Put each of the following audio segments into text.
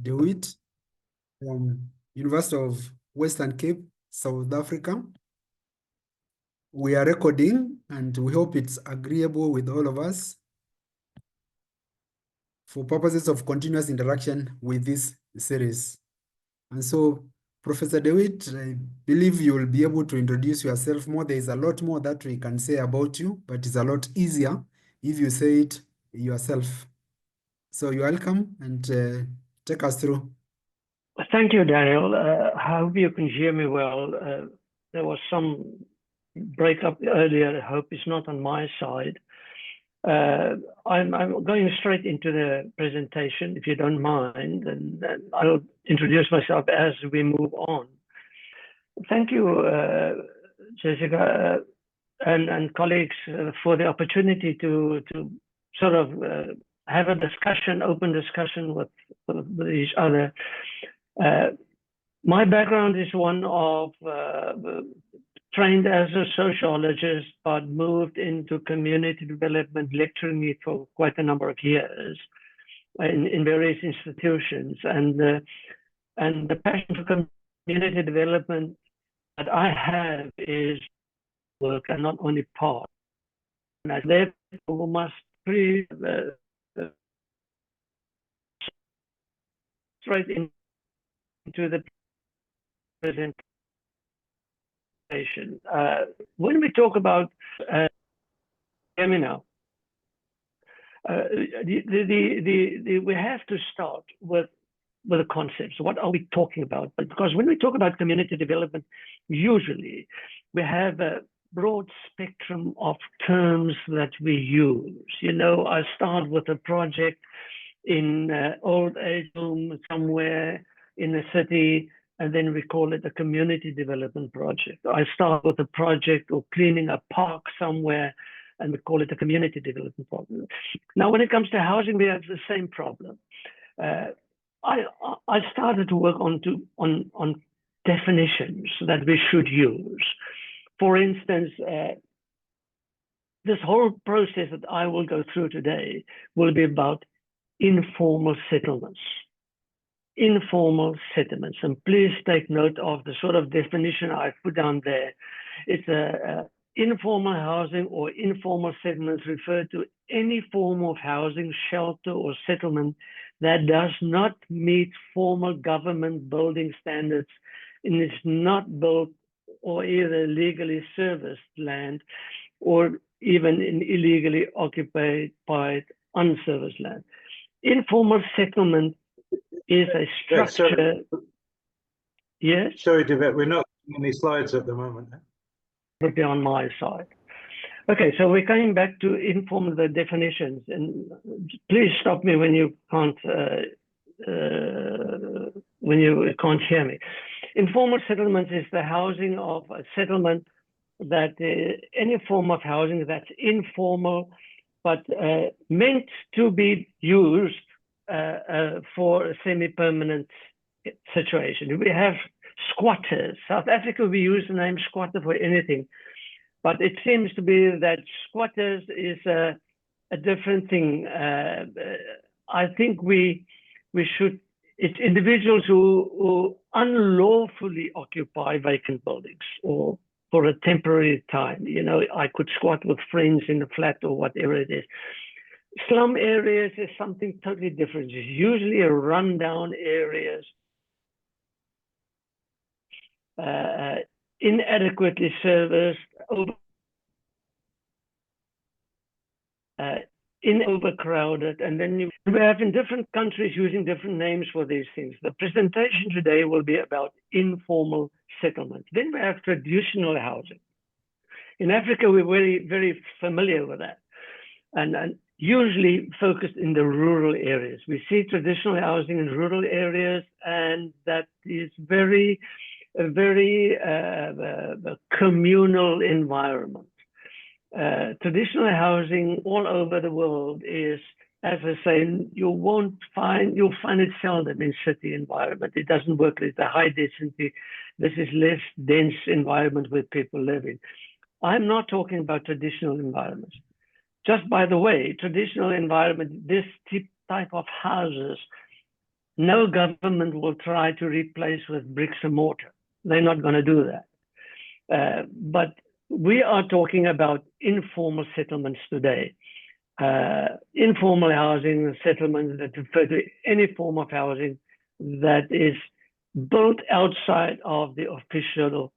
DeWitt from University of Western Cape, South Africa. We are recording and we hope it's agreeable with all of us for purposes of continuous interaction with this series. And so, Professor DeWitt, I believe you will be able to introduce yourself more. There is a lot more that we can say about you, but it's a lot easier if you say it yourself. So you're welcome and take us through. Thank you, Daniel. I hope you can hear me well. There was some breakup earlier. I hope it's not on my side. I'm going straight into the presentation, if you don't mind, and I'll introduce myself as we move on. Thank you, Jessica, and colleagues for the opportunity to sort of have a discussion, open discussion with each other. My background is one of trained as a sociologist, but moved into community development, lecturing it for quite a number of years in various institutions. And the passion for community development that I have is work and not only part. And I therefore must straight into the presentation. When we talk about, hear me now. We have to start with the concepts. What are we talking about? Because when we talk about community development, usually we have a broad spectrum of terms that we use. You know, I start with a project in old age home somewhere in a city, and then we call it a community development project. I start with a project or cleaning a park somewhere, and we call it a community development project. Now, when it comes to housing, we have the same problem. I started to work on definitions that we should use. For instance, this whole process that I will go through today will be about informal settlements. Informal settlements, and please take note of the sort of definition I put down there. It's informal housing or informal settlements refer to any form of housing, shelter, or settlement that does not meet formal government building standards and is not built or either legally serviced land or even in illegally occupied unserviced land. Informal settlement is a structure. Yes? Sorry, David, we're not seeing any slides at the moment. It'll be on my side. Okay, so we're coming back to informal the definitions, and please stop me when you can't hear me. Informal settlements is the housing of a settlement that any form of housing that's informal, but meant to be used for a semi-permanent situation. We have squatters. South Africa, we use the name squatter for anything, but it seems to be that squatters is a different thing. I think we should, it's individuals who unlawfully occupy vacant buildings or for a temporary time. You know, I could squat with friends in a flat or whatever it is. Slum areas is something totally different. It's usually a rundown areas, inadequately serviced, overcrowded, and then we have in different countries using different names for these things. The presentation today will be about informal settlement. Then we have traditional housing. In Africa, we're very, very familiar with that, and usually focused in the rural areas. We see traditional housing in rural areas, and that is a very communal environment. Traditional housing all over the world is, as I say, you'll find it seldom in city environment. It doesn't work. It's a high density. This is less dense environment where people live in. I'm not talking about traditional environments. Just by the way, traditional environment, this type of houses No government will try to replace with bricks and mortar. They're not going to do that. But we are talking about informal settlements today. Informal housing settlements that refer to any form of housing that is built outside of the official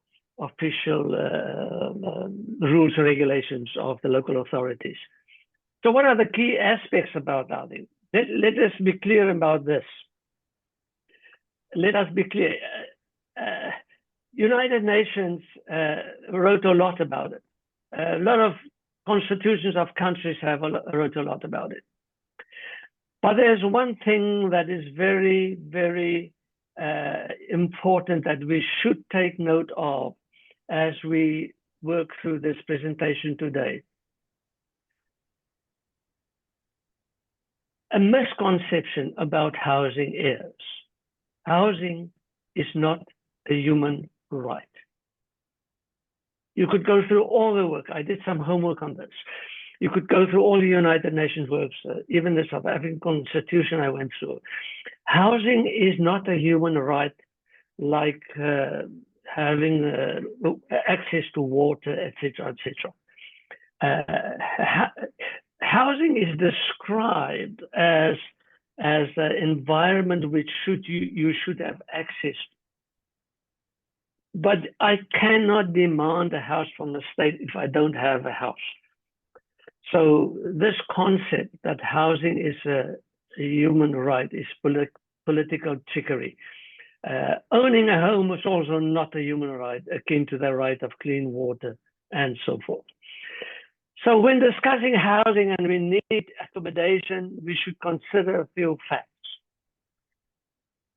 rules and regulations of the local authorities. So what are the key aspects about housing? Let us be clear about this. Let us be clear. United Nations wrote a lot about it. A lot of constitutions of countries have wrote a lot about it. But there's one thing that is very, very important that we should take note of as we work through this presentation today. A misconception about housing is not a human right. You could go through all the work. I did some homework on this. You could go through all the United Nations works, even the South African Constitution I went through. Housing is not a human right like having access to water, etc., etc. Housing is described as an environment which you should have access to. But I cannot demand a house from the state if I don't have a house. So this concept that housing is a human right is political trickery. Owning a home is also not a human right, akin to the right of clean water and so forth. So when discussing housing and we need accommodation, we should consider a few facts.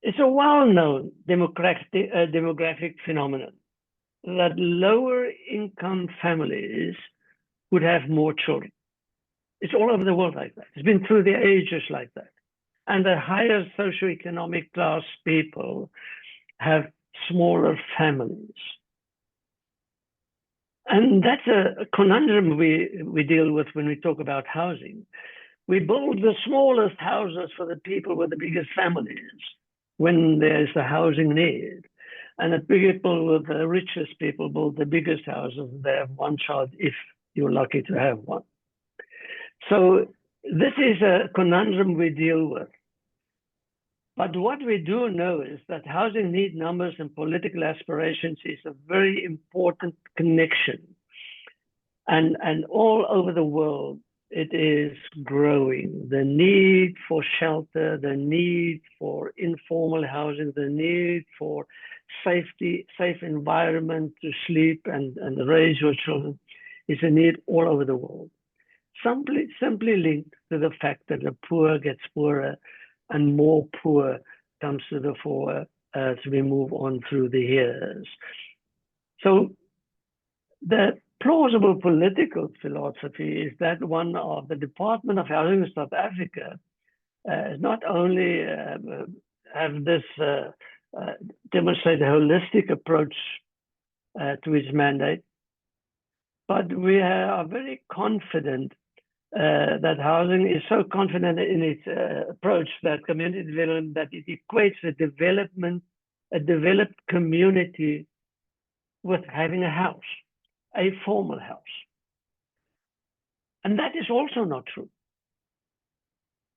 It's a well-known demographic phenomenon that lower income families would have more children. It's all over the world like that. It's been through the ages like that. And the higher socioeconomic class people have smaller families. And that's a conundrum we deal with when we talk about housing. We build the smallest houses for the people with the biggest families when there's a housing need. And the people with the richest people build the biggest houses. They have one child if you're lucky to have one. So this is a conundrum we deal with. But what we do know is that housing need numbers and political aspirations is a very important connection. And all over the world, it is growing. The need for shelter, the need for informal housing, the need for safe environment to sleep and raise your children is a need all over the world. Simply linked to the fact that the poor gets poorer and more poor comes to the fore as we move on through the years. So the plausible political philosophy is that one of the Department of Housing in South Africa not only have this demonstrate a holistic approach to its mandate, but we are very confident that housing is so confident in its approach that community development, that it equates a developed community with having a house, a formal house. And that is also not true.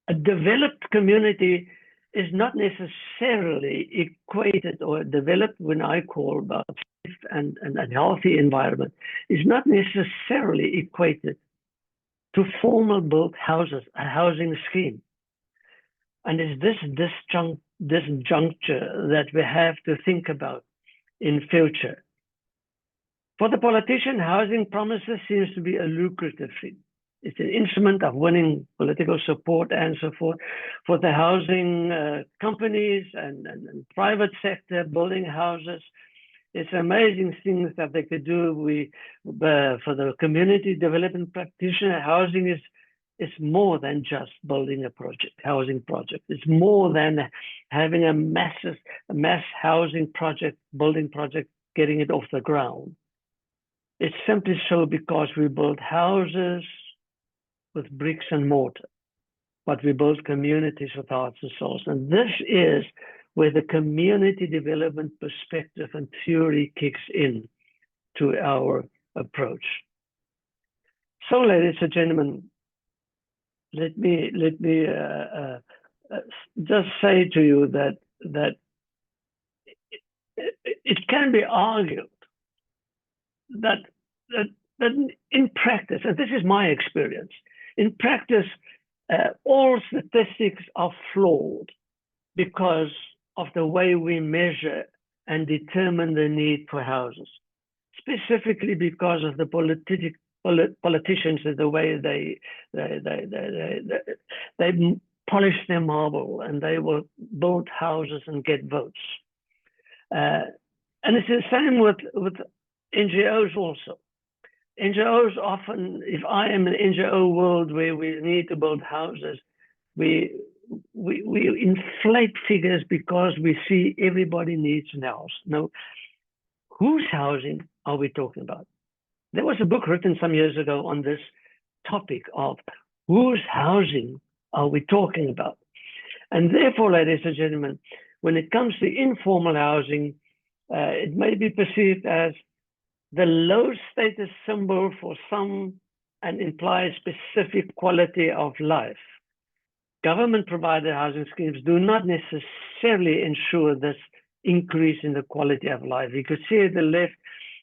A developed community is not necessarily equated, or developed when I call about safe and a healthy environment, is not necessarily equated to formal built houses, a housing scheme. And it's this disjuncture that we have to think about in future. For the politician, housing promises seems to be a lucrative thing. It's an instrument of winning political support and so forth. For the housing companies and private sector building houses, it's amazing things that they could do. For the community development practitioner, housing is more than just building a project, housing project. It's more than having a mass housing project, building project, getting it off the ground. It's simply so because we build houses with bricks and mortar. but we build communities with hearts and souls. And this is where the community development perspective and theory kicks in to our approach. So, ladies and gentlemen, let me just say to you that it can be argued that in practice, and this is my experience, in practice, all statistics are flawed because of the way we measure and determine the need for houses, specifically because of the politicians and the way they polish their marble and they will build houses and get votes. And it's the same with NGOs also. NGOs often, if I am in an NGO world where we need to build houses, we inflate figures because we see everybody needs a house. Now, whose housing are we talking about? There was a book written some years ago on this topic of whose housing are we talking about? And therefore, ladies and gentlemen, when it comes to informal housing, it may be perceived as the low status symbol for some and implies specific quality of life. Government provided housing schemes do not necessarily ensure this increase in the quality of life. You could see at the left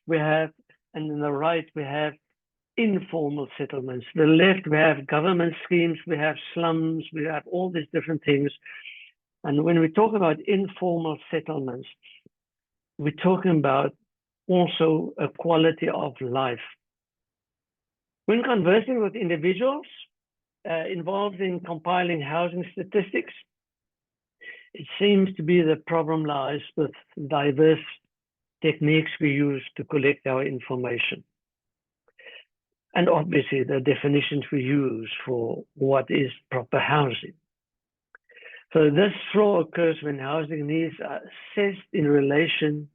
we have, and on the right we have informal settlements. The left we have government schemes, we have slums, we have all these different things. And when we talk about informal settlements, we're talking about also a quality of life. When conversing with individuals involved in compiling housing statistics, it seems to be the problem lies with diverse techniques we use to collect our information. And obviously the definitions we use for what is proper housing. So this flaw occurs when housing needs are assessed in relation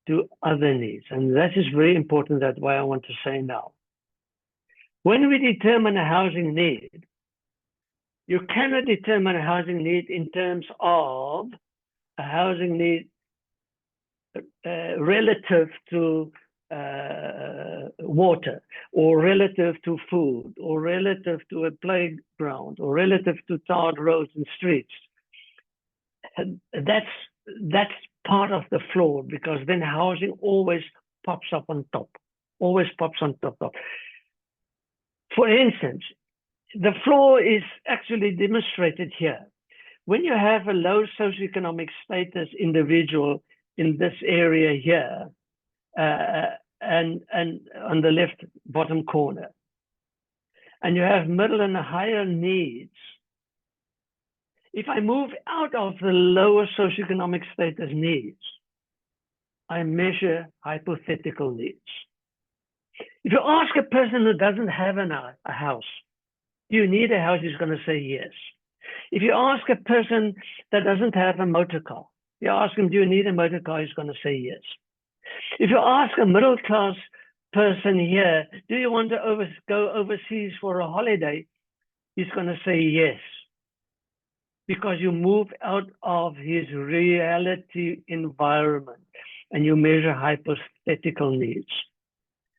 to other needs. And that is very important, that's why I want to say now. When we determine a housing need, you cannot determine a housing need in terms of a housing need relative to water, or relative to food, or relative to a playground, or relative to tarred roads and streets. And that's part of the flaw, because then housing always pops up on top, always pops on top. For instance, the flaw is actually demonstrated here. When you have a low socioeconomic status individual in this area here, and on the left bottom corner, and you have middle and higher needs, if I move out of the lower socioeconomic status needs, I measure hypothetical needs. If you ask a person who doesn't have a house, do you need a house? He's going to say yes. If you ask a person that doesn't have a motor car, you ask him, do you need a motor car? He's going to say yes. If you ask a middle class person here, do you want to go overseas for a holiday? He's going to say yes. Because you move out of his reality environment and you measure hypothetical needs.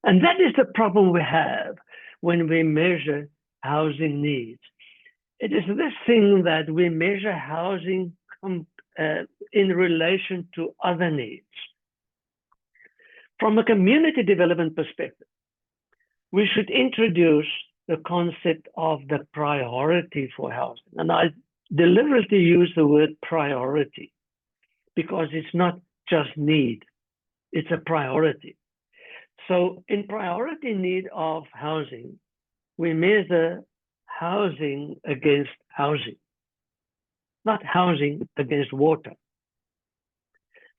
And that is the problem we have when we measure housing needs. It is this thing that we measure housing in relation to other needs. From a community development perspective, we should introduce the concept of the priority for housing. And I deliberately use the word priority because it's not just need, it's a priority. So in priority need of housing, we measure housing against housing, not housing against water.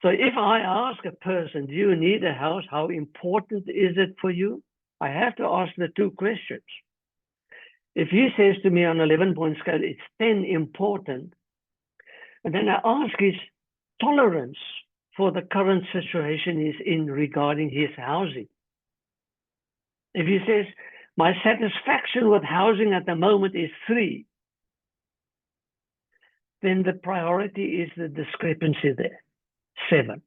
So if I ask a person, do you need a house? How important is it for you? I have to ask the two questions. If he says to me on an 11-point scale, it's 10 important, and then I ask his tolerance for the current situation he's in regarding his housing. If he says, my satisfaction with housing at the moment is 3, then the priority is the discrepancy there, 7,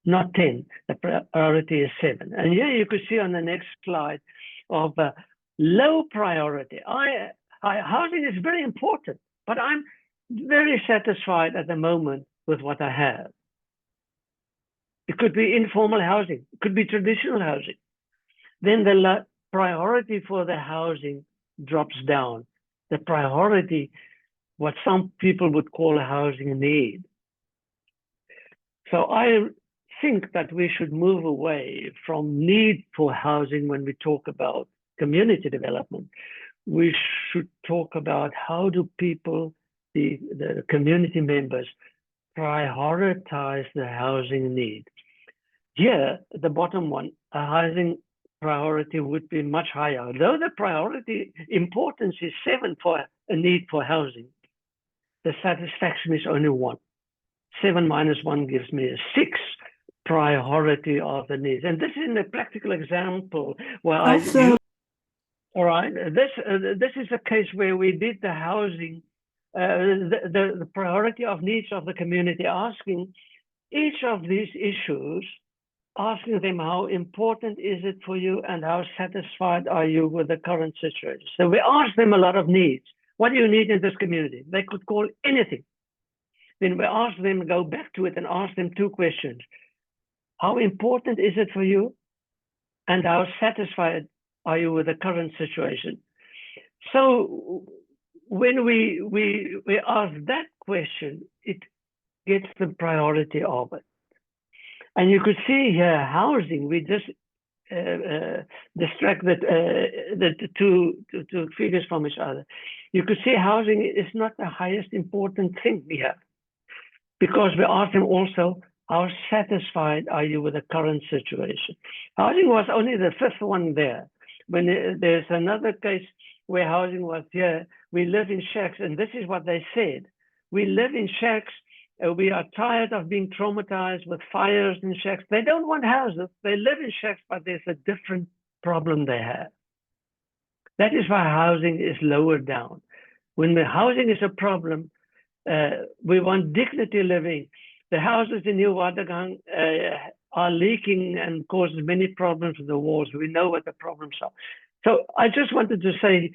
not 10. The priority is 7. And here you could see on the next slide of low priority. Housing is very important, but I'm very satisfied at the moment with what I have. It could be informal housing, it could be traditional housing. Then the priority for the housing drops down. The priority, what some people would call a housing need. So I think that we should move away from need for housing when we talk about community development. We should talk about how do people, the community members, prioritize the housing need. Here, the bottom one, a housing priority would be much higher. Though the priority importance is 7 for a need for housing, the satisfaction is only 1. 7 minus 1 gives me a 6 priority of the needs. And this is a practical example where all right, this is a case where we did the housing, the priority of needs of the community, asking each of these issues, asking them how important is it for you and how satisfied are you with the current situation. So we asked them a lot of needs. What do you need in this community? They could call anything. Then we asked them to go back to it and ask them 2 questions. How important is it for you? And how satisfied are you with the current situation? So when we ask that question, it gets the priority of it. And you could see here, housing, we just distracted the two figures from each other. You could see housing is not the highest important thing we have, because we asked them also, how satisfied are you with the current situation? Housing was only the 5th one there. When there's another case where housing was here, we live in shacks, and this is what they said. We live in shacks, we are tired of being traumatized with fires in shacks. They don't want houses, they live in shacks, but there's a different problem they have. That is why housing is lower down. When the housing is a problem, we want dignity living. The houses in New Watergang are leaking and causes many problems with the walls. We know what the problems are. So I just wanted to say,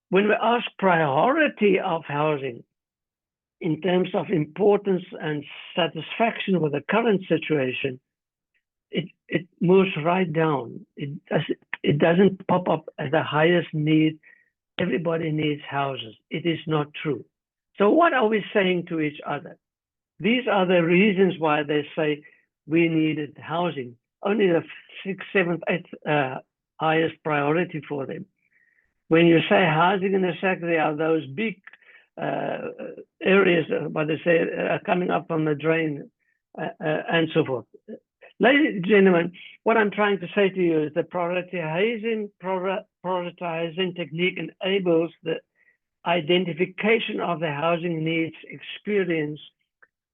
when we ask priority of housing in terms of importance and satisfaction with the current situation, it moves right down. It doesn't pop up as the highest need. Everybody needs houses. It is not true. So what are we saying to each other? These are the reasons why they say we needed housing. Only the 6th, 7th, 8th highest priority for them. When you say housing in the shack, there are those big areas, what they say, coming up from the drain and so forth. Ladies and gentlemen, what I'm trying to say to you is the prioritizing technique enables the identification of the housing needs experience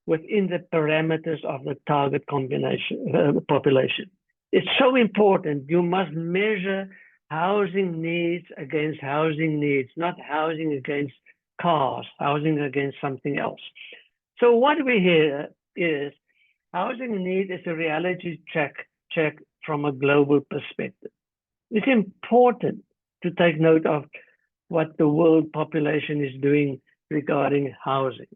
within the parameters of the target population. It's so important. You must measure housing needs against housing needs, not housing against cars, housing against something else. So what we hear is housing need is a reality check from a global perspective. It's important to take note of what the world population is doing regarding housing.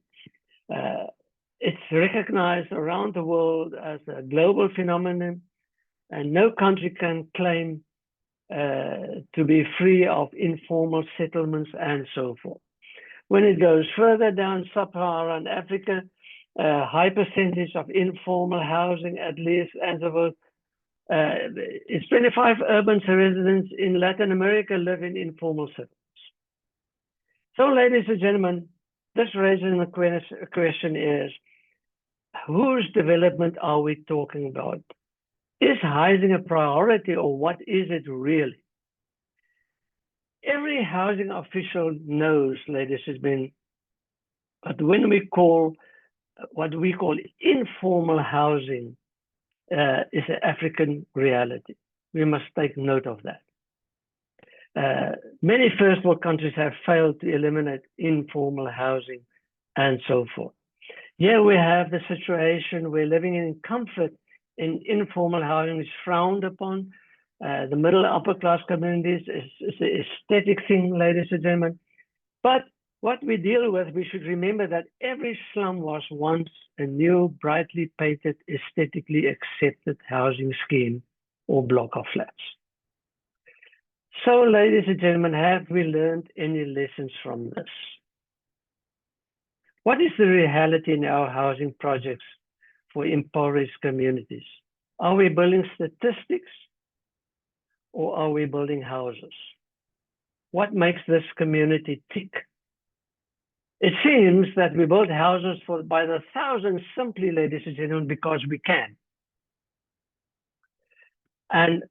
It's recognized around the world as a global phenomenon, and no country can claim to be free of informal settlements and so forth. When it goes further down, Sub-Saharan Africa, high percentage of informal housing, at least, and so forth. It's 25 urban residents in Latin America live in informal settlements. So, ladies and gentlemen, this raises a question is, whose development are we talking about? Is housing a priority, or what is it really? Every housing official knows, ladies and gentlemen, that when we call what we call informal housing is an African reality. We must take note of that. Many first world countries have failed to eliminate informal housing and so forth. Here we have the situation where living in comfort in informal housing is frowned upon. The middle upper class communities is an aesthetic thing, ladies and gentlemen. But what we deal with, we should remember that every slum was once a new, brightly painted, aesthetically accepted housing scheme or block of flats. So, ladies and gentlemen, have we learned any lessons from this? What is the reality in our housing projects for impoverished communities? Are we building statistics or are we building houses? What makes this community tick? It seems that we build houses by the thousands simply, ladies and gentlemen, because we can. And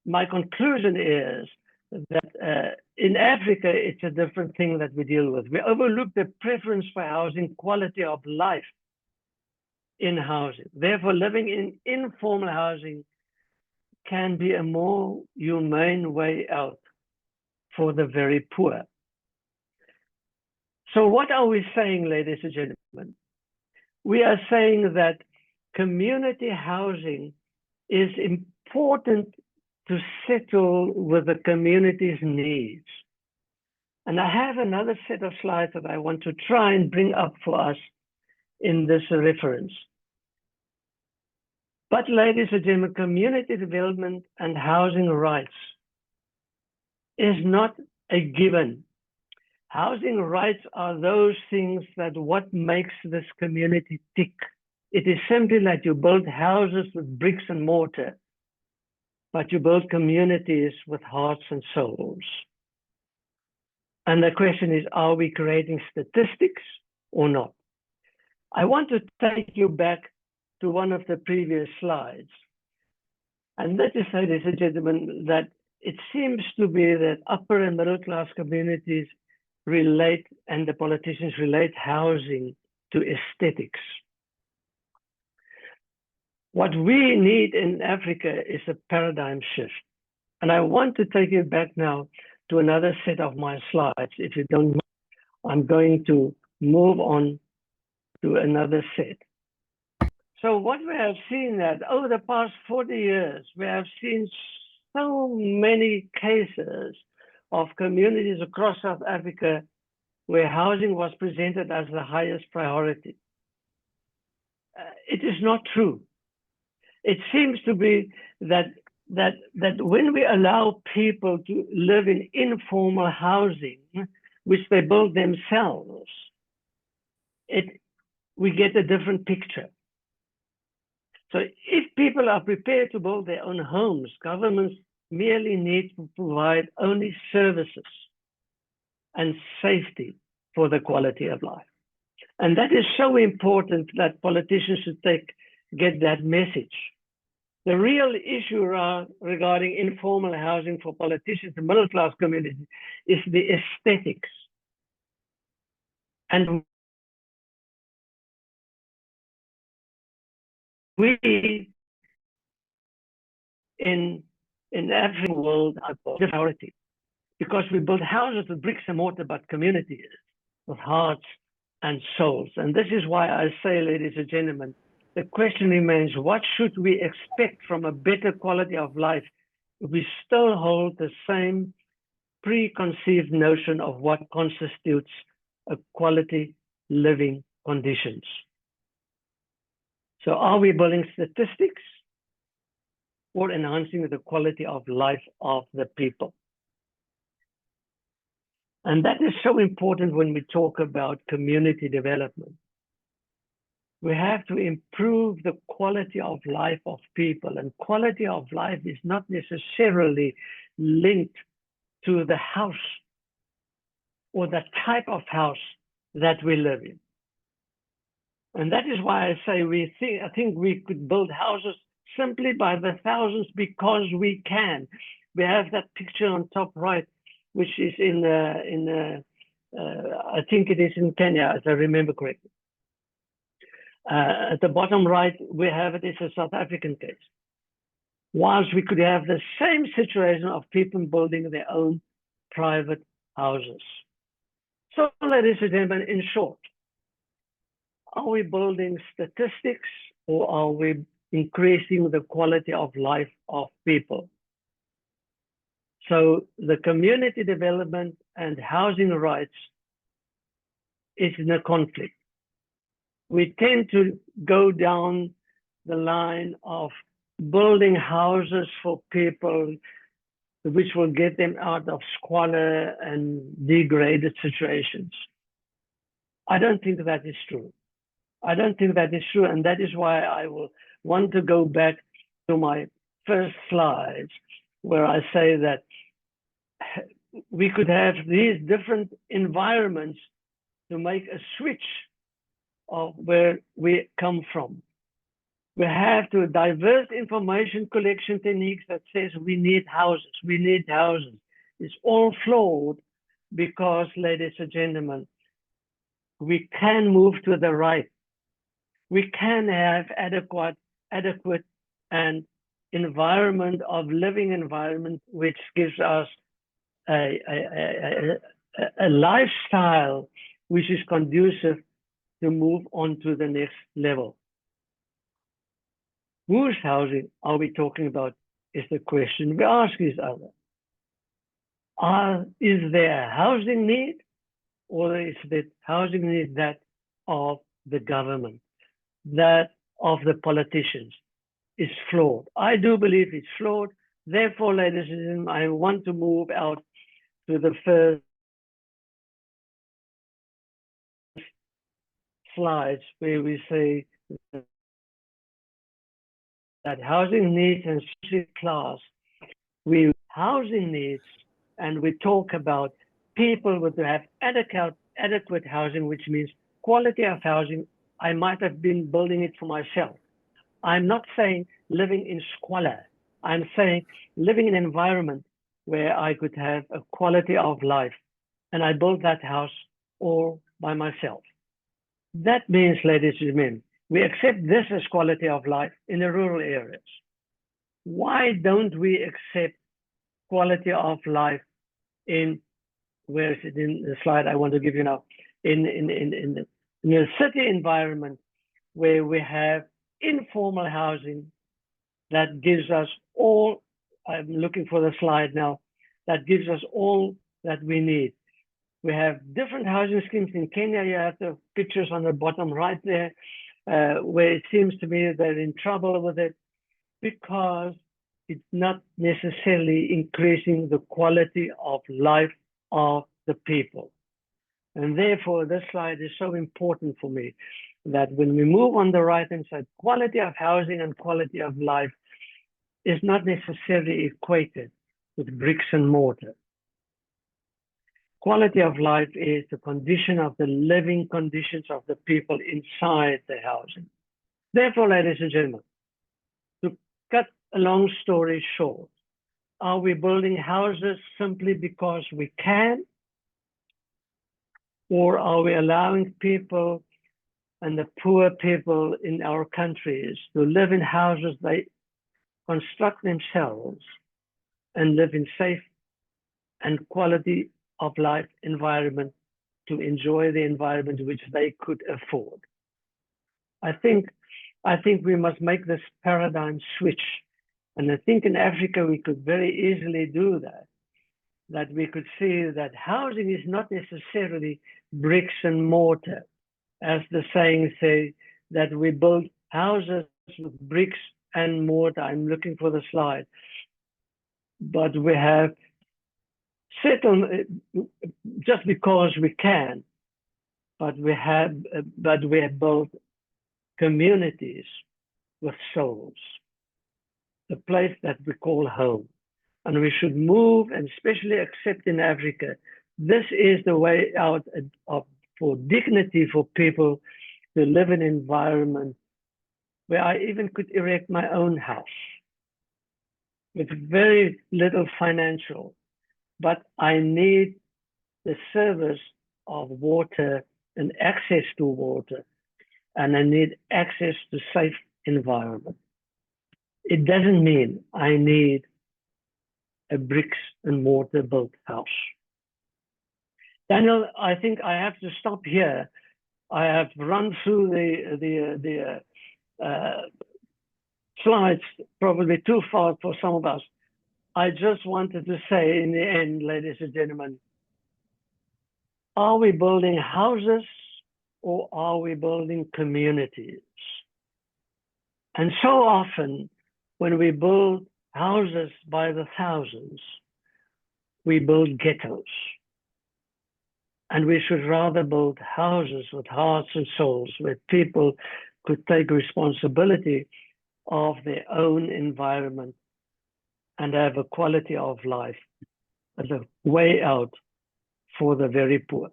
my conclusion is that in Africa, it's a different thing that we deal with. We overlook the preference for housing, quality of life in housing. Therefore, living in informal housing can be a more humane way out for the very poor. So what are we saying, ladies and gentlemen? We are saying that community housing is important to settle with the community's needs. And I have another set of slides that I want to try and bring up for us in this reference. But ladies and gentlemen, community development and housing rights is not a given. Housing rights are those things that what makes this community tick. It is simply like you build houses with bricks and mortar, but you build communities with hearts and souls. And the question is, are we creating statistics or not? I want to take you back to one of the previous slides. And that is, ladies and gentlemen, that it seems to be that upper and middle class communities relate, and the politicians relate housing to aesthetics. What we need in Africa is a paradigm shift. And I want to take you back now to another set of my slides. If you don't mind, I'm going to move on to another set. So what we have seen that over the past 40 years, we have seen so many cases of communities across South Africa where housing was presented as the highest priority. It is not true. It seems to be that when we allow people to live in informal housing, which they build themselves, we get a different picture. So if people are prepared to build their own homes, governments merely need to provide only services and safety for the quality of life. And that is so important that politicians should get that message. The real issue regarding informal housing for politicians and middle class communities is the aesthetics. And we in the African world are priority because we build houses with bricks and mortar, but communities with hearts and souls. And this is why I say, ladies and gentlemen, the question remains, what should we expect from a better quality of life if we still hold the same preconceived notion of what constitutes a quality living conditions? So are we building statistics or enhancing the quality of life of the people? And that is so important when we talk about community development. We have to improve the quality of life of people, and quality of life is not necessarily linked to the house or the type of house that we live in. And that is why I say I think we could build houses simply by the thousands because we can. We have that picture on top right, which is I think it is in Kenya, if I remember correctly. At the bottom right, we have it is a South African case. Whilst we could have the same situation of people building their own private houses. So, ladies and gentlemen, in short, Are we building statistics, or are we increasing the quality of life of people? So the community development and housing rights is in a conflict. We tend to go down the line of building houses for people, which will get them out of squalor and degraded situations. I don't think that is true. I don't think that is true, and that is why I will want to go back to my first slides, where I say that we could have these different environments to make a switch of where we come from. We have to diverse information collection techniques that says we need houses, we need houses. It's all flawed because, ladies and gentlemen, we can move to the right. We can have adequate and environment of living environment, which gives us a lifestyle which is conducive to move on to the next level. Whose housing are we talking about is the question we ask each other. Is there a housing need, or is the housing need that of the government, that of the politicians? Is flawed. I do believe it's flawed. Therefore, ladies and gentlemen, I want to move out to the first slides where we say that housing needs and social class, we housing needs, and we talk about people with to have adequate housing, which means quality of housing. I might have been building it for myself. I'm not saying living in squalor. I'm saying living in an environment where I could have a quality of life, and I built that house all by myself. That means, ladies and gentlemen, we accept this as quality of life in the rural areas. Why don't we accept quality of life in, where is it in the slide I want to give you now, in a city environment where we have informal housing that gives us all, I'm looking for the slide now, that gives us all that we need. We have different housing schemes in Kenya. You have the pictures on the bottom right there, where it seems to me they're in trouble with it because it's not necessarily increasing the quality of life of the people. And therefore, this slide is so important for me, that when we move on the right-hand side, quality of housing and quality of life is not necessarily equated with bricks and mortar. Quality of life is the condition of the living conditions of the people inside the housing. Therefore, ladies and gentlemen, to cut a long story short, are we building houses simply because we can? Or are we allowing people and the poor people in our countries to live in houses they construct themselves and live in safe and quality of life environment to enjoy the environment which they could afford? I think we must make this paradigm switch. And I think in Africa we could very easily do that we could see that housing is not necessarily bricks and mortar, as the saying say, that we build houses with bricks and mortar. I'm looking for the slide. But we have settled just because we can, but we have built communities with souls, the place that we call home. And we should move, and especially accept in Africa, this is the way out for dignity for people to live in an environment where I even could erect my own house with very little financial, but I need the service of water and access to water, and I need access to safe environment. It doesn't mean I need a bricks and mortar built house. Daniel, I think I have to stop here I have run through the slides probably too far for some of us. I just wanted to say in the end, ladies and gentlemen, are we building houses or are we building communities? And so often when we build houses by the thousands, we build ghettos. And we should rather build houses with hearts and souls where people could take responsibility of their own environment and have a quality of life as a way out for the very poor.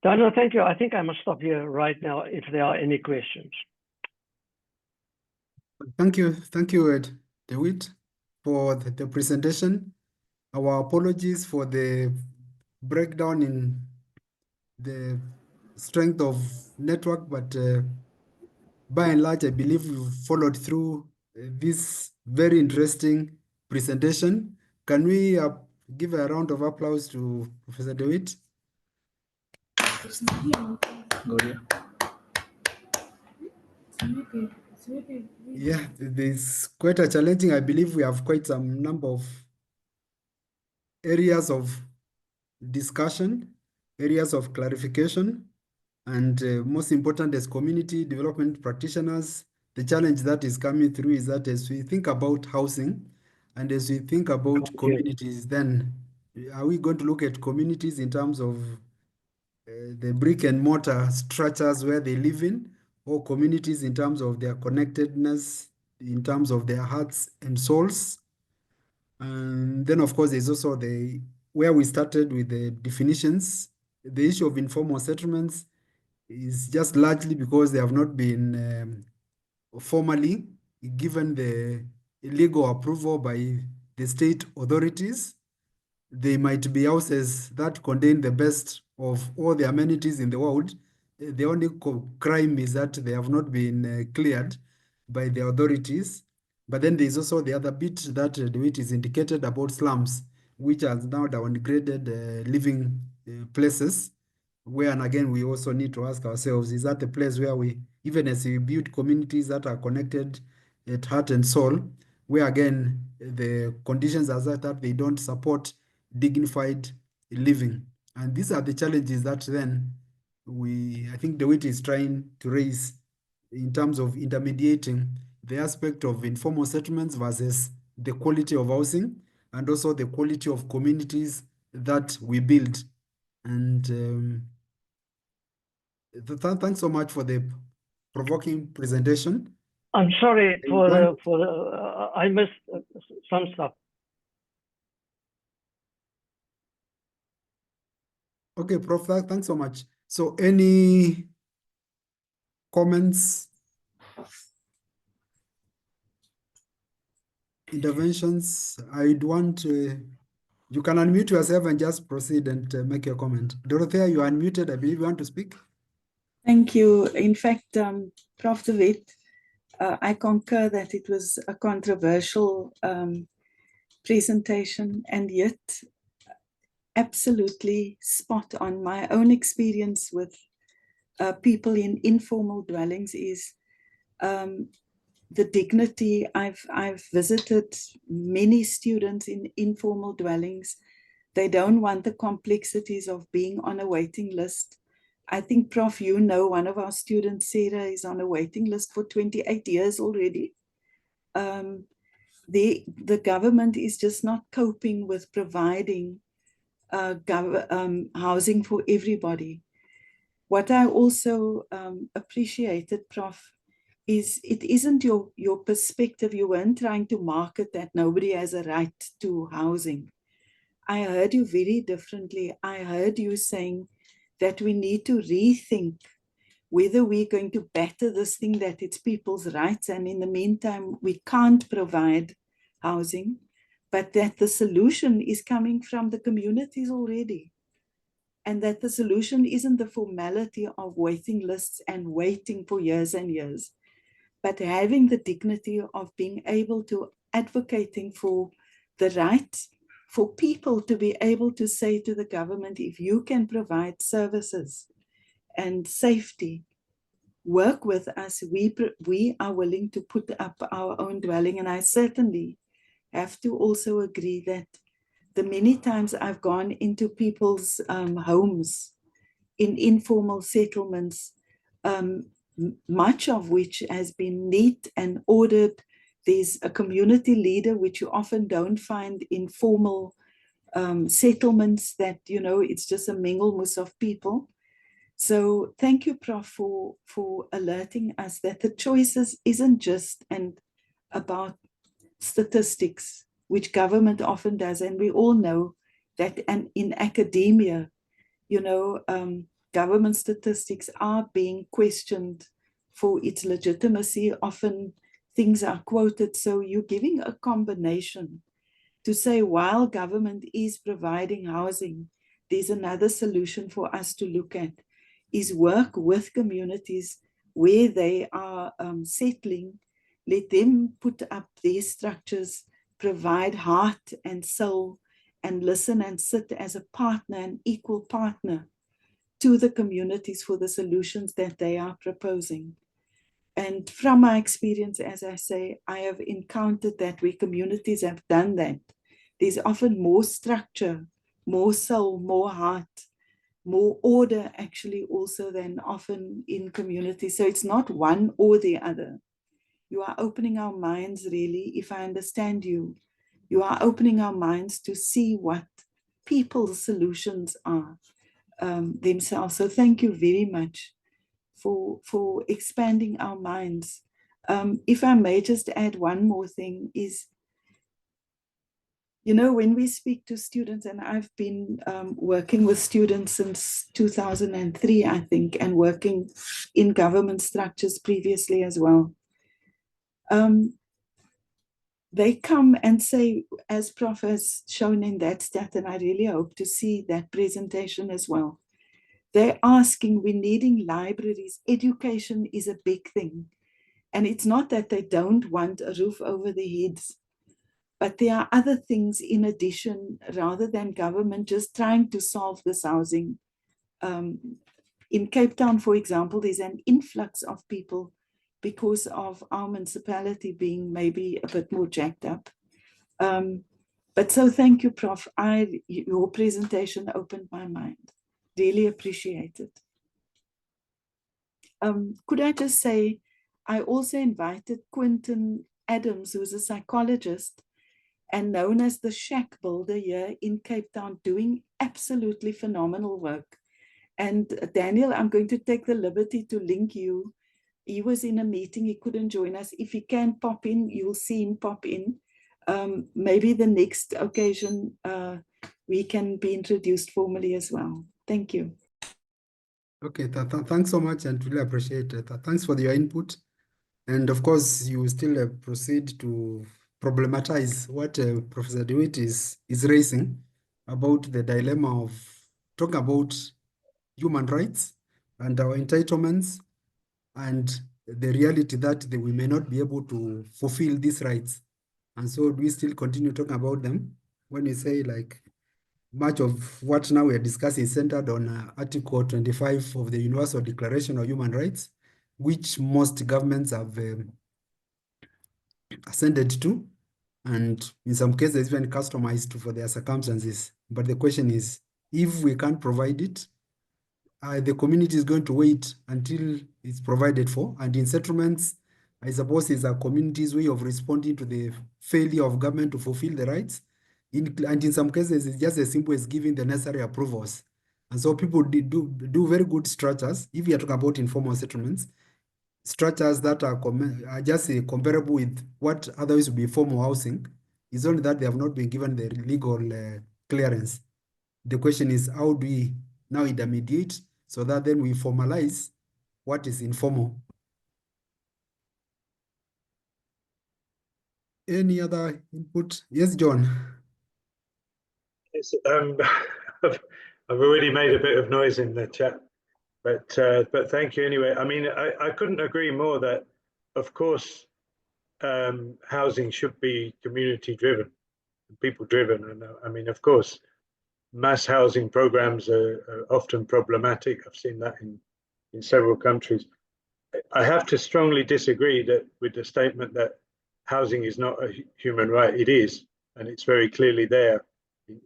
Daniel, thank you. I think I must stop here right now if there are any questions. Thank you, Dewitt, for the presentation. Our apologies for the breakdown in the strength of network, but by and large, I believe we've followed through this very interesting presentation. Can we give a round of applause to Professor DeWitt? Yeah, it's quite a challenging. I believe we have quite some number of areas of discussion, areas of clarification, and most important as community development practitioners, the challenge that is coming through is that as we think about housing and as we think about communities, then are we going to look at communities in terms of the brick and mortar structures where they live in, or communities in terms of their connectedness, in terms of their hearts and souls? And then, of course, there's also where we started with the definitions. The issue of informal settlements is just largely because they have not been formally given the legal approval by the state authorities. They might be houses that contain the best of all the amenities in the world. The only crime is that they have not been cleared by the authorities. But then there's also the other bit that DeWitt is indicated about slums, which are now downgraded living places. Where, and again, we also need to ask ourselves, is that the place where we, even as we build communities that are connected at heart and soul, where again, the conditions are such that they don't support dignified living? And these are the challenges that then I think DeWitt is trying to raise in terms of intermediating the aspect of informal settlements versus the quality of housing and also the quality of communities that we build. And thanks so much for the provoking presentation. I'm sorry I missed some stuff. Okay, Prof, thanks so much. So any comments, interventions? I'd want you can unmute yourself and just proceed and make your comment. Dorothea, you are unmuted. I believe you want to speak. Thank you. In fact, Prof. De Wet, I concur that it was a controversial presentation, and yet absolutely spot on. My own experience with people in informal dwellings is the dignity. I've visited many students in informal dwellings. They don't want the complexities of being on a waiting list. I think, Prof, you know, one of our students, Sarah, is on a waiting list for 28 years already. The government is just not coping with providing housing for everybody. What I also appreciated, Prof, is it isn't your perspective. You weren't trying to market that nobody has a right to housing. I heard you very differently. I heard you saying that we need to rethink whether we're going to batter this thing that it's people's rights, and in the meantime, we can't provide housing, but that the solution is coming from the communities already. And that the solution isn't the formality of waiting lists and waiting for years and years, but having the dignity of being able to advocating for the right for people to be able to say to the government, if you can provide services and safety, work with us. We are willing to put up our own dwelling. And I certainly have to also agree that the many times I've gone into people's homes in informal settlements, much of which has been neat and ordered. There's a community leader, which you often don't find in formal settlements, that, you know, it's just a minglemus of people. So thank you, Prof, for alerting us that the choices isn't just about statistics, which government often does. And we all know that, and in academia, you know, government statistics are being questioned for its legitimacy. Often things are quoted. So you're giving a combination to say, while government is providing housing, there's another solution for us to look at, is work with communities where they are settling, let them put up their structures, provide heart and soul, and listen and sit as a partner, an equal partner to the communities for the solutions that they are proposing. And from my experience, as I say, I have encountered that where communities have done that, there's often more structure, more soul, more heart, more order actually also than often in communities. So it's not one or the other. You are opening our minds, really, if I understand you, you are opening our minds to see what people's solutions are themselves. So thank you very much for expanding our minds. If I may just add one more thing is, you know, when we speak to students, and I've been working with students since 2003, I think, and working in government structures previously as well. They come and say, as Prof has shown in that stat, and I really hope to see that presentation as well. They're asking, we're needing libraries. Education is a big thing. And it's not that they don't want a roof over their heads, but there are other things in addition, rather than government just trying to solve this housing. In Cape Town, for example, there's an influx of people because of our municipality being maybe a bit more jacked up. But so thank you, Prof. Your presentation opened my mind. Really appreciate it. Could I just say, I also invited Quentin Adams, who's a psychologist and known as the shack builder here in Cape Town, doing absolutely phenomenal work. And Daniel, I'm going to take the liberty to link you. He was in a meeting, he couldn't join us. If he can pop in, you'll see him pop in. Maybe the next occasion we can be introduced formally as well. Thank you. Okay, thanks so much, and really appreciate it. Thanks for your input. And of course, you still proceed to problematize what Professor DeWitt is raising about the dilemma of talking about human rights and our entitlements, and the reality that we may not be able to fulfill these rights. And so we still continue talking about them when you say, like, much of what now we are discussing is centered on Article 25 of the Universal Declaration of Human Rights, which most governments have ascended to, and in some cases even customized for their circumstances. But the question is, if we can't provide it, the community is going to wait until it's provided for. And in settlements, I suppose it's a community's way of responding to the failure of government to fulfill the rights. And in some cases, it's just as simple as giving the necessary approvals. And so people do very good structures. If you are talking about informal settlements, structures that are just comparable with what otherwise would be formal housing, is only that they have not been given the legal clearance. The question is, how do we now intermediate so that then we formalize what is informal? Any other input? Yes, John. Yes, I've already made a bit of noise in the chat, but thank you anyway. I mean, I couldn't agree more that, of course, housing should be community driven, people driven. And I mean, of course, mass housing programs are often problematic. I've seen that in in several countries. I have to strongly disagree with the statement that housing is not a human right. It is, and it's very clearly there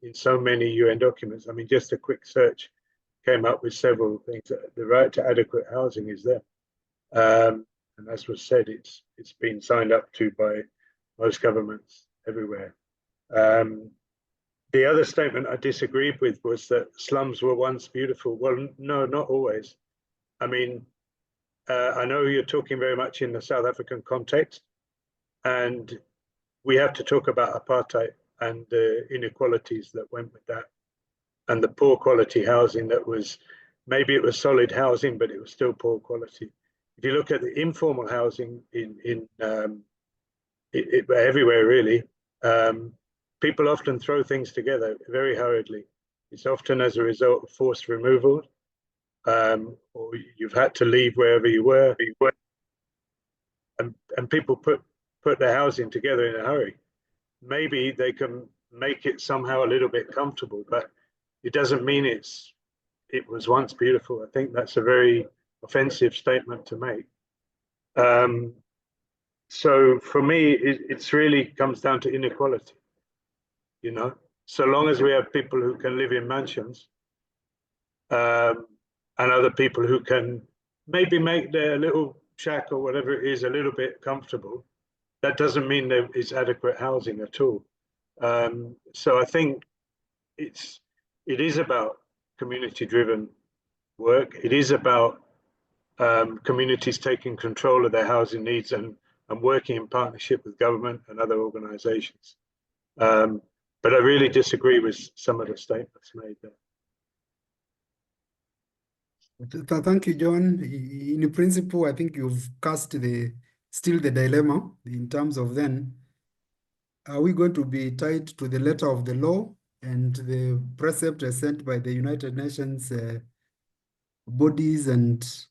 in so many UN documents. I mean, just a quick search came up with several things. The right to adequate housing is there. And as was said, it's been signed up to by most governments everywhere. The other statement I disagreed with was that slums were once beautiful. Well, no, not always. I mean, I know you're talking very much in the South African context, and we have to talk about apartheid and the inequalities that went with that, and the poor quality housing that was, maybe it was solid housing, but it was still poor quality. If you look at the informal housing everywhere really, people often throw things together very hurriedly. It's often as a result of forced removal, or you've had to leave wherever you were, and people put their housing together in a hurry. Maybe they can make it somehow a little bit comfortable, but it doesn't mean it was once beautiful. I think that's a very offensive statement to make. So for me, it's really comes down to inequality. You know, so long as we have people who can live in mansions, and other people who can maybe make their little shack or whatever it is a little bit comfortable, that doesn't mean there is adequate housing at all. So I think it is about community-driven work. It is about communities taking control of their housing needs and working in partnership with government and other organizations. But I really disagree with some of the statements made there. Thank you, John. In principle, I think you've cast still the dilemma in terms of then, are we going to be tied to the letter of the law and the precept sent by the United Nations bodies and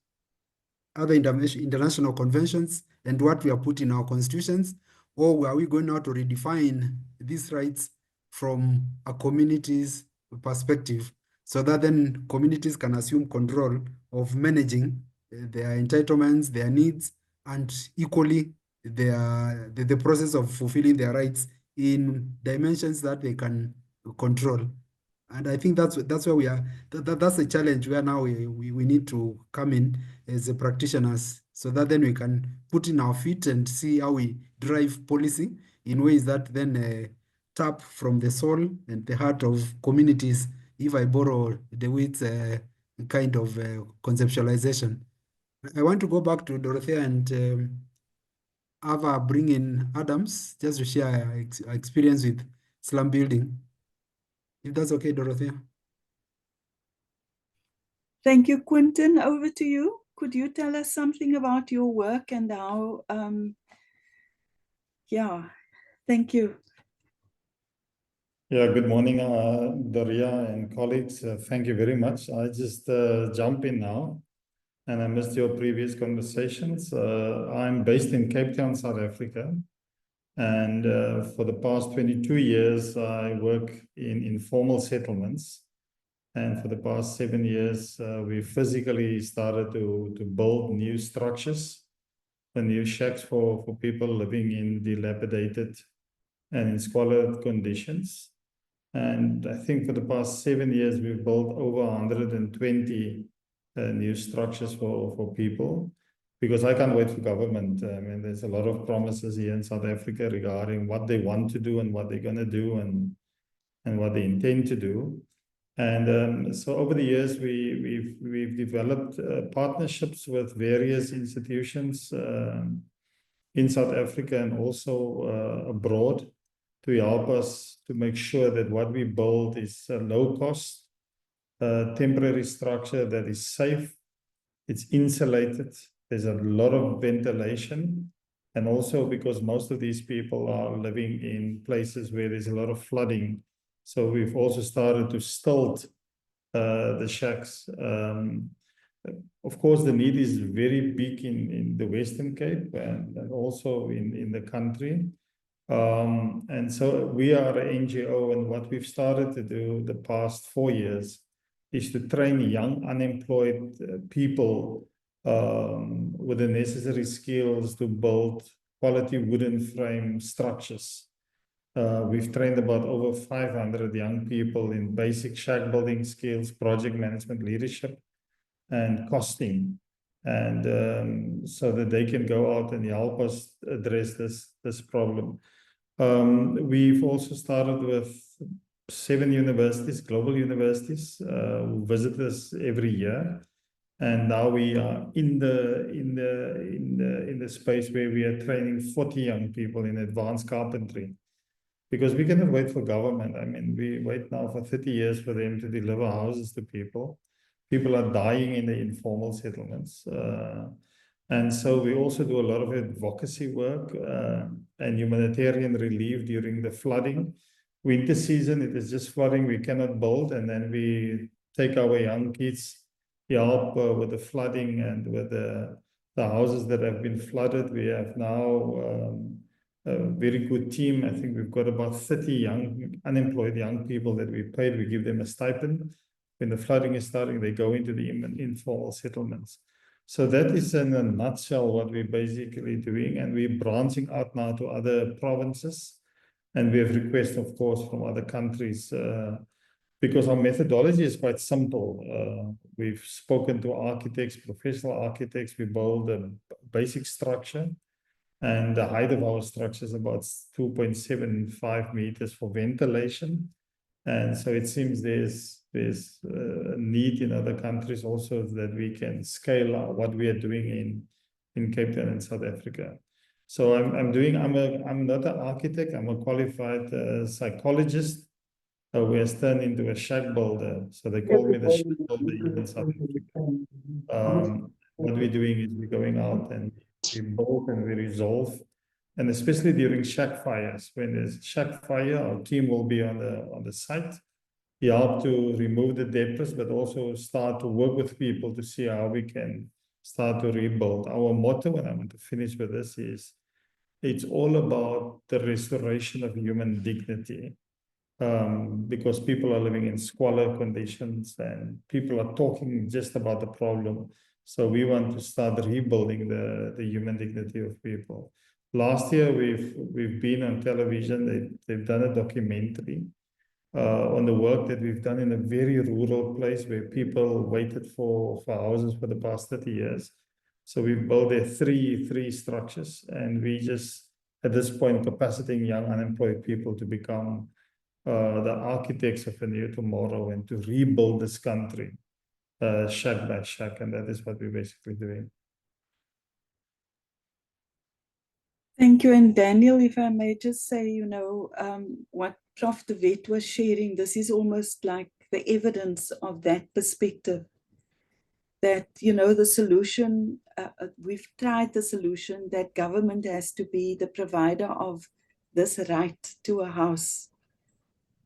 other international conventions and what we are put in our constitutions, or are we going now to redefine these rights from a community's perspective, so that then communities can assume control of managing their entitlements, their needs, and equally the process of fulfilling their rights in dimensions that they can control. And I think that's where we are. That's a challenge where now we need to come in as a practitioners, so that then we can put in our feet and see how we drive policy in ways that then tap from the soul and the heart of communities, if I borrow DeWitt's kind of conceptualization. I want to go back to Dorothea and Ava bring in Adams just to share our experience with slum building. If that's okay, Dorothea. Thank you, Quentin. Over to you. Could you tell us something about your work and how, yeah, thank you. Yeah, good morning, Daria and colleagues. Thank you very much. I just jump in now, and I missed your previous conversations. I'm based in Cape Town, South Africa. And for the past 22 years, I work in informal settlements. And for the past 7 years, we physically started to build new structures, new shacks for people living in dilapidated and in squalid conditions. And I think for the past 7 years, we've built over 120 new structures for people, because I can't wait for government. I mean, there's a lot of promises here in South Africa regarding what they want to do and what they're going to do and what they intend to do. And so over the years, we've developed partnerships with various institutions in South Africa and also abroad, to help us to make sure that what we build is a low cost, temporary structure that is safe, it's insulated, there's a lot of ventilation, and also because most of these people are living in places where there's a lot of flooding. So we've also started to stilt the shacks. Of course, the need is very big in the Western Cape and also in the country. And so we are an NGO, and what we've started to do the past 4 years is to train young unemployed people with the necessary skills to build quality wooden frame structures. We've trained about over 500 young people in basic shack building skills, project management, leadership, and costing, and so that they can go out and help us address this problem. We've also started with 7 universities, global universities, who visit us every year. And now we are in the space where we are training 40 young people in advanced carpentry, because we cannot wait for government. I mean, we wait now for 30 years for them to deliver houses to people. People are dying in the informal settlements. And so we also do a lot of advocacy work and humanitarian relief during the flooding. Winter season, it is just flooding, we cannot build, and then we take our young kids, help with the flooding and with the houses that have been flooded. We have now a very good team. I think we've got about 30 young, unemployed young people that we paid. We give them a stipend. When the flooding is starting, they go into the informal settlements. So that is in a nutshell what we're basically doing. And we're branching out now to other provinces. And we have requests, of course, from other countries, because our methodology is quite simple. We've spoken to architects, professional architects. We build a basic structure. And the height of our structure is about 2.75 meters for ventilation. And so it seems there's a need in other countries also that we can scale out what we are doing in Cape Town and South Africa. So I'm not an architect, I'm a qualified psychologist who has turned into a shack builder. So they call me the shack builder in South Africa. What we're doing is we're going out and we build and we resolve. And especially during shack fires, when there's shack fire, our team will be on the site. We help to remove the debris, but also start to work with people to see how we can start to rebuild. Our motto, and I want to finish with this, is it's all about the restoration of human dignity. Because people are living in squalor conditions and people are talking just about the problem. So we want to start rebuilding the human dignity of people. Last year, we've been on television. They've done a documentary on the work that we've done in a very rural place where people waited for houses for the past 30 years. So we've built there three structures, and we just, at this point, capacitating young unemployed people to become the architects of a new tomorrow and to rebuild this country shack by shack, and that is what we're basically doing. Thank you. And Daniel, if I may just say, what Prof. De Wet was sharing, this is almost like the evidence of that perspective. That, the solution, we've tried the solution that government has to be the provider of this right to a house,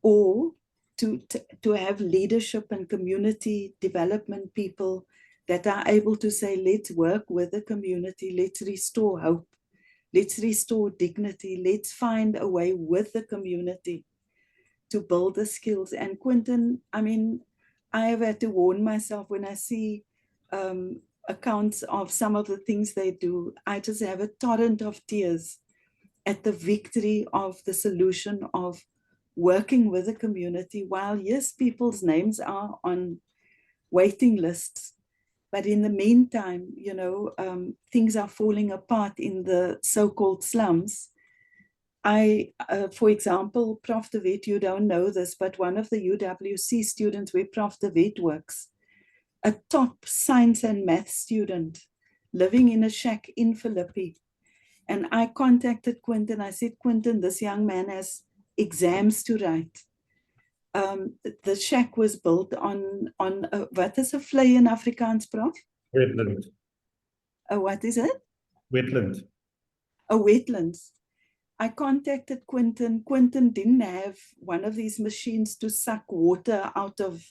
or to have leadership and community development people that are able to say, let's work with the community, let's restore hope, let's restore dignity, let's find a way with the community to build the skills. And Quentin, I mean, I have had to warn myself when I see accounts of some of the things they do. I just have a torrent of tears at the victory of the solution of working with the community. While yes, people's names are on waiting lists, but in the meantime, things are falling apart in the so-called slums. For example, Prof. De Wet, you don't know this, but one of the UWC students where Prof. De Wet works, a top science and math student living in a shack in Philippi. And I contacted Quentin. I said, Quentin, this young man has exams to write. The shack was built on what is a vlei in Afrikaans, Prof? Wetland. What is it? Wetland. A wetlands. I contacted Quentin. Quentin didn't have one of these machines to suck water out of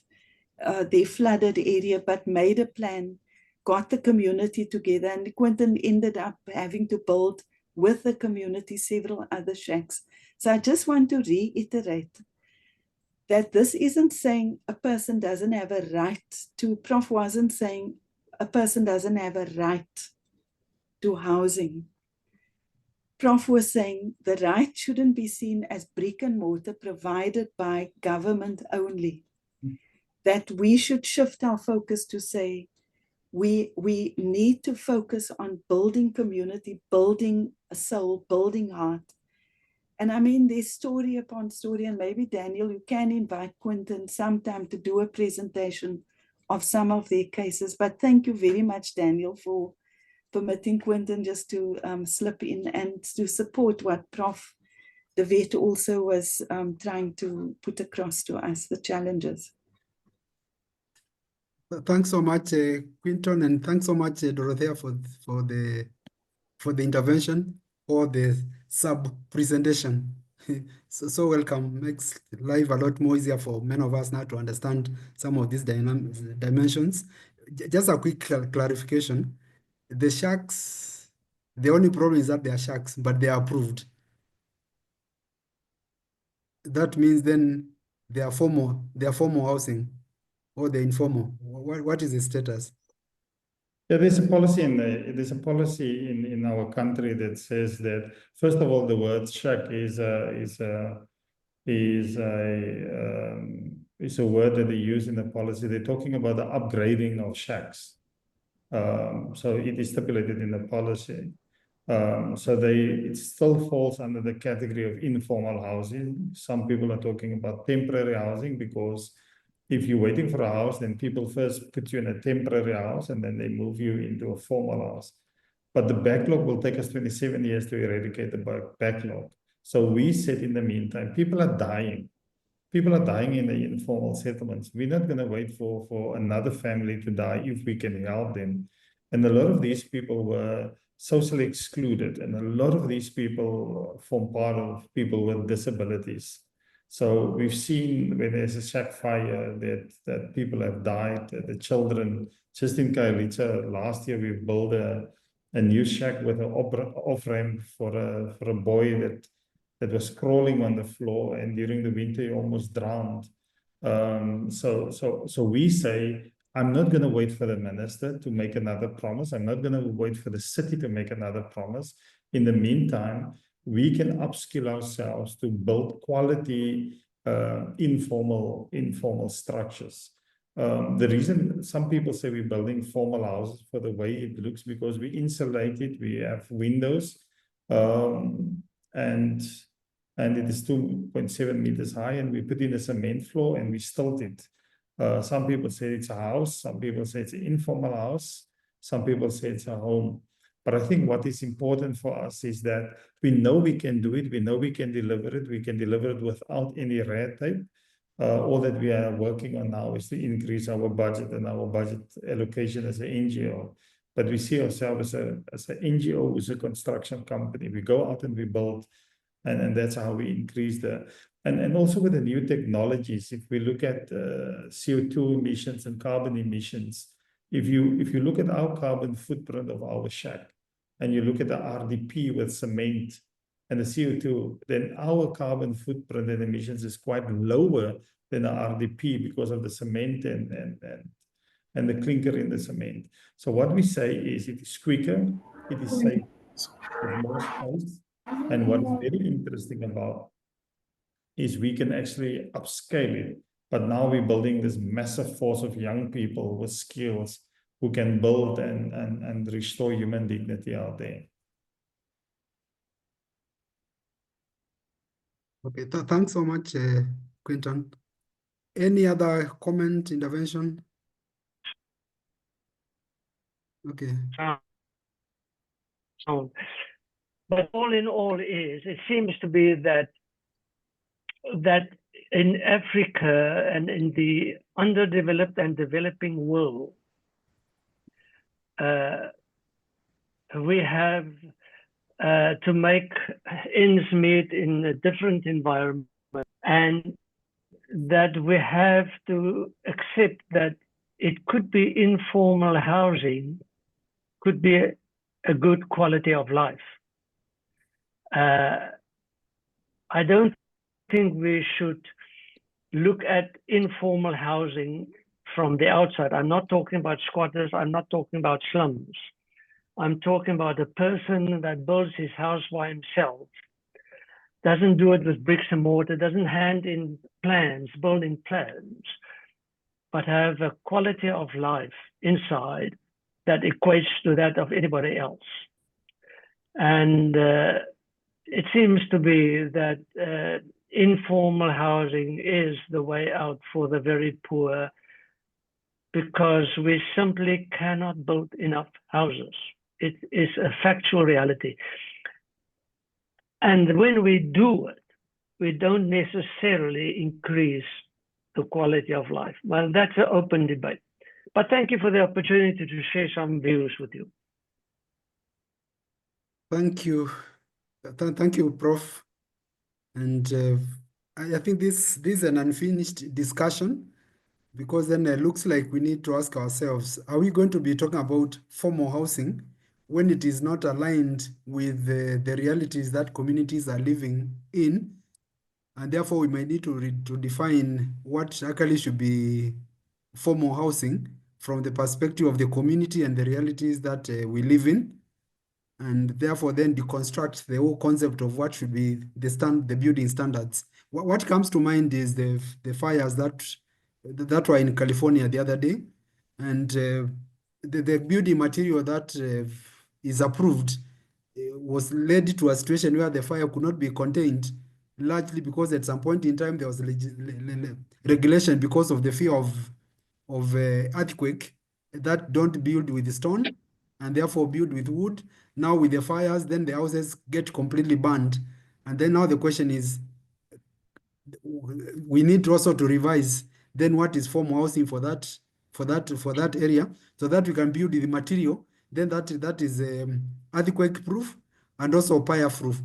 their flooded area, but made a plan, got the community together, and Quentin ended up having to build with the community several other shacks. So I just want to reiterate that this isn't saying a person doesn't have a right to, Prof wasn't saying a person doesn't have a right to housing. Prof was saying the right shouldn't be seen as brick and mortar provided by government only. That we should shift our focus to say, we need to focus on building community, building a soul, building heart. And I mean, there's story upon story, and maybe Daniel, you can invite Quentin sometime to do a presentation of some of their cases. But thank you very much, Daniel, for permitting Quentin just to slip in and to support what Prof De Wet also was trying to put across to us, the challenges. Thanks so much, Quinton, and thanks so much, Dorothea, for the intervention or the sub-presentation. So welcome. Makes life a lot more easier for many of us now to understand some of these dimensions. Just a quick clarification. The shacks, the only problem is that they are shacks, but they are approved. That means then they are formal housing or the informal. What is the status? Yeah, there's a policy in our country that says that, first of all, the word shack is a word that they use in the policy. They're talking about the upgrading of shacks. So it is stipulated in the policy. So it still falls under the category of informal housing. Some people are talking about temporary housing, because if you're waiting for a house, then people first put you in a temporary house and then they move you into a formal house. But the backlog will take us 27 years to eradicate the backlog. So we said in the meantime, people are dying. People are dying in the informal settlements. We're not going to wait for another family to die if we can help them. And a lot of these people were socially excluded, and a lot of these people form part of people with disabilities. So we've seen when there's a shack fire that people have died, the children. Just in Khayelitsha, last year we built a new shack with an off-ramp for a boy that was crawling on the floor, and during the winter he almost drowned. So we say, I'm not going to wait for the minister to make another promise. I'm not going to wait for the city to make another promise. In the meantime, we can upskill ourselves to build quality informal structures. The reason some people say we're building formal houses for the way it looks, because we insulate it, we have windows, and it is 2.7 meters high, and we put in a cement floor and we stilt it. Some people say it's a house, some people say it's an informal house, some people say it's a home. But I think what is important for us is that we know we can do it, we know we can deliver it without any red tape. All that we are working on now is to increase our budget and our budget allocation as an NGO. But we see ourselves as an NGO, who's a construction company. We go out and we build, and that's how we increase and also with the new technologies. If we look at CO2 emissions and carbon emissions, if you look at our carbon footprint of our shack, and you look at the RDP with cement and the CO2, then our carbon footprint and emissions is quite lower than the RDP because of the cement and the clinker in the cement. So what we say is it is quicker, it is safe, with more space. And what is very interesting about is we can actually upscale it. But now we're building this massive force of young people with skills who can build and restore human dignity out there. Okay, thanks so much, Quinton. Any other comment, intervention? Okay. But all in all, it seems to be that in Africa and in the underdeveloped and developing world, we have to make ends meet in a different environment, and that we have to accept that it could be informal housing, could be a good quality of life. I don't think we should look at informal housing from the outside. I'm not talking about squatters. I'm not talking about slums. I'm talking about a person that builds his house by himself, doesn't do it with bricks and mortar, doesn't hand in plans, building plans, but have a quality of life inside that equates to that of anybody else. And it seems to be that informal housing is the way out for the very poor, because we simply cannot build enough houses. It is a factual reality. And when we do it, we don't necessarily increase the quality of life. Well, that's an open debate. But thank you for the opportunity to share some views with you. Thank you. Thank you, Prof. And I think this is an unfinished discussion, because then it looks like we need to ask ourselves, are we going to be talking about formal housing when it is not aligned with the realities that communities are living in? And therefore, we might need to define what actually should be formal housing from the perspective of the community and the realities that we live in. And therefore then deconstruct the whole concept of what should be the building standards. What comes to mind is the fires that were in California the other day, and the building material that is approved was led to a situation where the fire could not be contained, largely because at some point in time there was regulation because of the fear of earthquake that don't build with stone and therefore build with wood. Now with the fires, then the houses get completely burned. And then now the question is, we need also to revise then what is formal housing for that area, so that we can build the material then that is earthquake proof and also fire proof.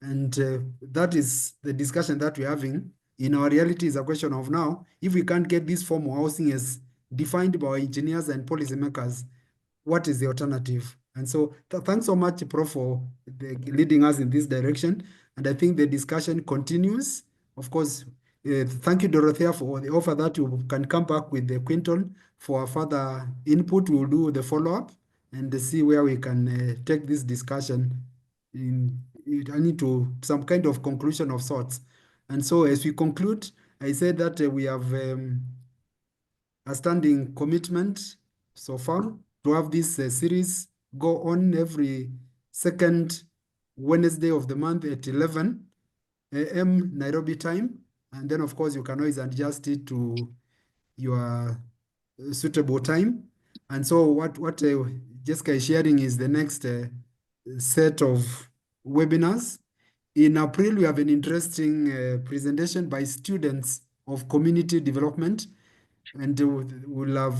And that is the discussion that we're having. In our reality is a question of now, if we can't get this formal housing as defined by engineers and policymakers, what is the alternative? And so thanks so much, Prof, for leading us in this direction. And I think the discussion continues. Of course, thank you, Dorothea, for the offer that you can come back with the Quinton for further input. We'll do the follow-up and see where we can take this discussion into some kind of conclusion of sorts. And so as we conclude, I said that we have a standing commitment so far to have this series go on every second Wednesday of the month at 11 a.m. Nairobi time. And then, of course, you can always adjust it to your suitable time. And so what Jessica is sharing is the next set of webinars. In April, we have an interesting presentation by students of community development, and we'll have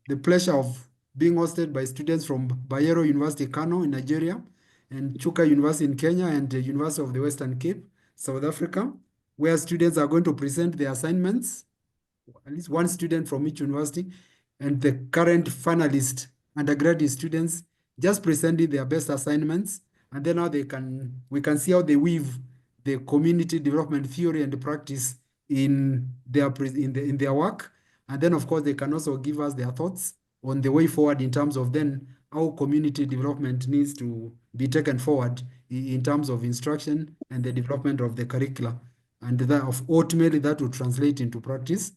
the pleasure of being hosted by students from Bayero University, Kano in Nigeria, and Chuka University in Kenya, and the University of the Western Cape, South Africa, where students are going to present their assignments, at least one student from each university, and the current finalist undergraduate students just presenting their best assignments. And then now we can see how they weave the community development theory and the practice in their work. And then, of course, they can also give us their thoughts on the way forward in terms of then how community development needs to be taken forward in terms of instruction and the development of the curricula. And that ultimately that will translate into practice.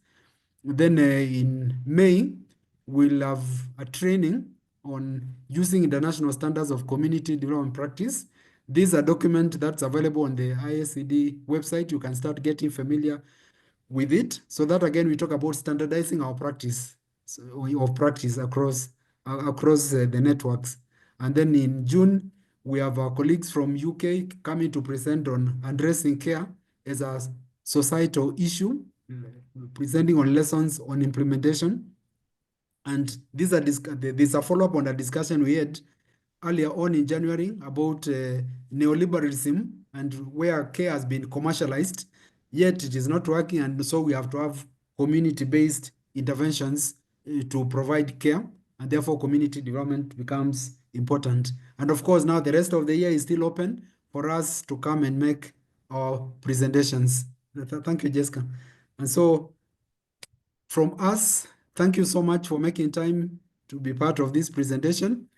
Then in May, we'll have a training on using international standards of community development practice. This is a document that's available on the IACD website. You can start getting familiar with it, so that again we talk about standardizing our practice across the networks. And then in June, we have our colleagues from UK coming to present on addressing care as a societal issue, presenting on lessons on implementation. And these are there's a follow-up on a discussion we had earlier on in January about neoliberalism and where care has been commercialized, yet it is not working. And so we have to have community-based interventions to provide care, and therefore community development becomes important. And of course, now the rest of the year is still open for us to come and make our presentations. Thank you, Jessica. And so from us, thank you so much for making time to be part of this presentation.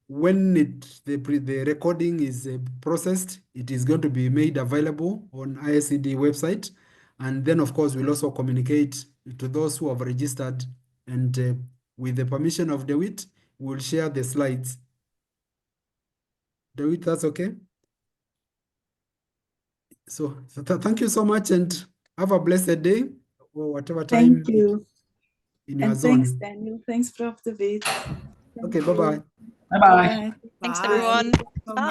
When the recording is processed, it is going to be made available on IACD website. And then, of course, we'll also communicate to those who have registered. And with the permission of DeWitt, we'll share the slides. DeWitt, that's okay? So thank you so much and have a blessed day or whatever time. Thank you. In your And zone. thanks, Daniel. Thanks, Prof. De Wit. Okay, bye-bye. Bye-bye. Bye. Thanks, Bye. everyone.